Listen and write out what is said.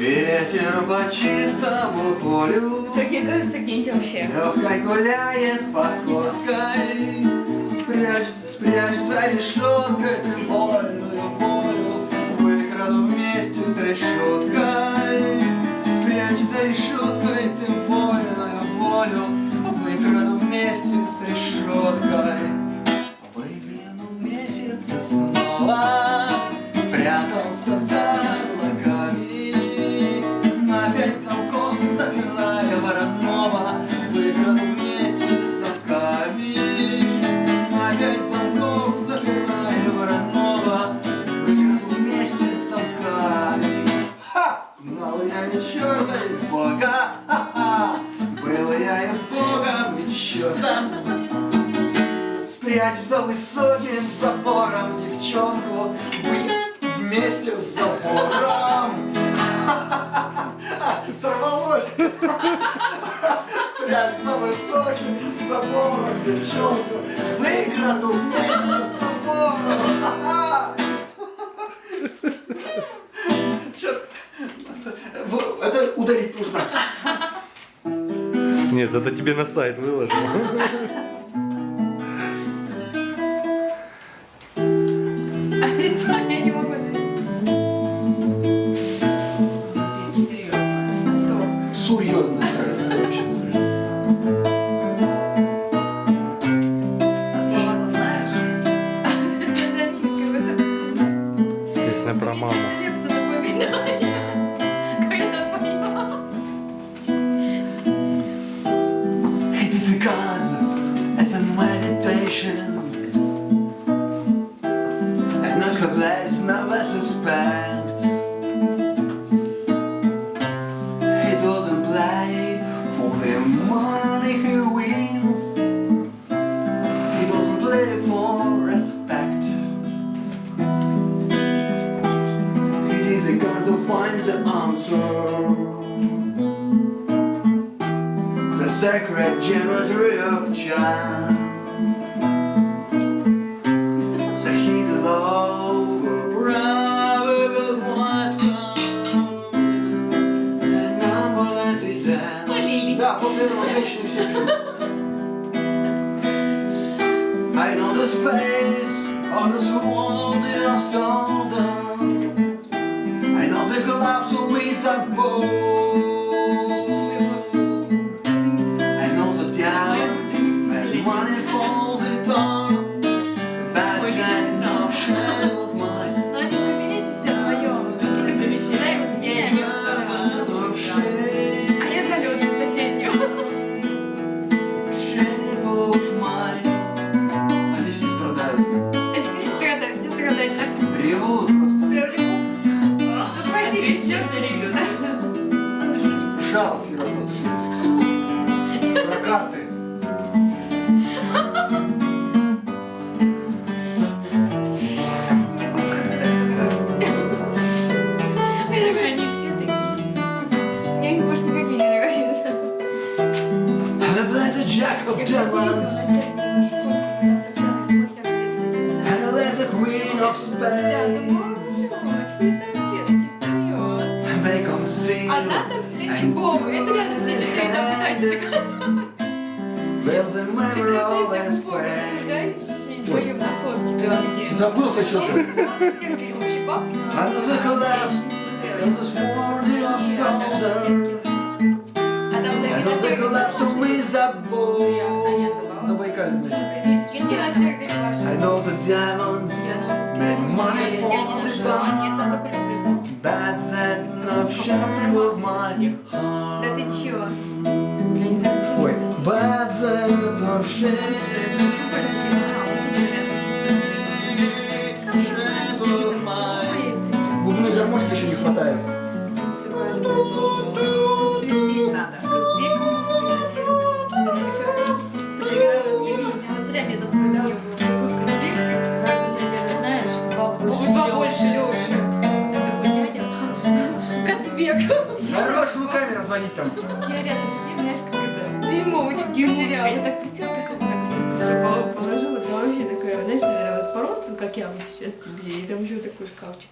Ветер по чистому полю, Так мне кажется, где-нибудь вообще. легкой гуляет походкой. Спрячь за решеткой ты вольную волю, выкраду вместе с решеткой. Спрячь за решеткой ты вольную волю, выкраду вместе с решеткой. Выглянул месяц и снова спрятался за облаками. На 5 замков запирая Воронова, выкраду вместе с замками. На 5 замков запирая Воронова, выкраду вместе с замками. Ха! Знал я и черта, и бога, ха-ха! Был я и богом, и чертом. Спрячь за высоким забором девчонку, вы вместе с забором. Сорвалось! Спрячь за высоким забором девчонку, выкраду вместе с забором. Это ударить нужно. Нет, это тебе на сайт выложу. А лицо я не могу найти. Серьезно. Серьезно. А слова-то знаешь? Песня про маму. Лепса напоминает. Когда поняла. It is because it's a meditation. And not her place, now I suspect. He doesn't play for the money he wins. He doesn't play for respect. It is a god who finds the answer. The sacred geometry of chance. The hidden law of probable outcome. The number let it dance. Спалились. Да, после этого женщины все пьют. I know the space of this world in a soldier. I know the collapse of wizard fall. I know the diamonds and money falls it down. But that no shame of mine. Но они в кабинете все вдвоем. Да, его заменяем. That of shame. А я залету соседнюю. Shape of mine. А здесь все страдают. Все страдают, все страдают. Так. Ревут просто. Ну, простите, сейчас Жалко просто. Про карты. Они все такие. Мне больше никакие не нравятся. I'm a blessed jack of diamonds. I'm a blessed queen of spades. I may conceal Одна там кличу Богу, это рядом сидит, и там пытается доказать. where the Ты memory always Богу fades. вдвоем на фотке, да. Забылся что-то. Всех берем вообще бабки. I know the collapse of the sword of soldier. А там I know the collapse of wizard fall. Забайкали, значит. Скиньте на сервере ваши. I know the diamonds made money for the dawn. But that no shame of my heart. Да ты чё? Ой, but that no shame of my. Губной гармошки еще не хватает. Свистеть надо. Вот зря мне там свою Знаешь, Два больше Лёши. такой дядя. Казбек. Хорош руками разводить там. Я рядом с ним, знаешь, как это... Димовочка Димовочка. Я потерялась. так присела, так положила, ты вообще такая, знаешь, наверное, вот по росту, как я вот сейчас тебе, и там еще такой шкафчик.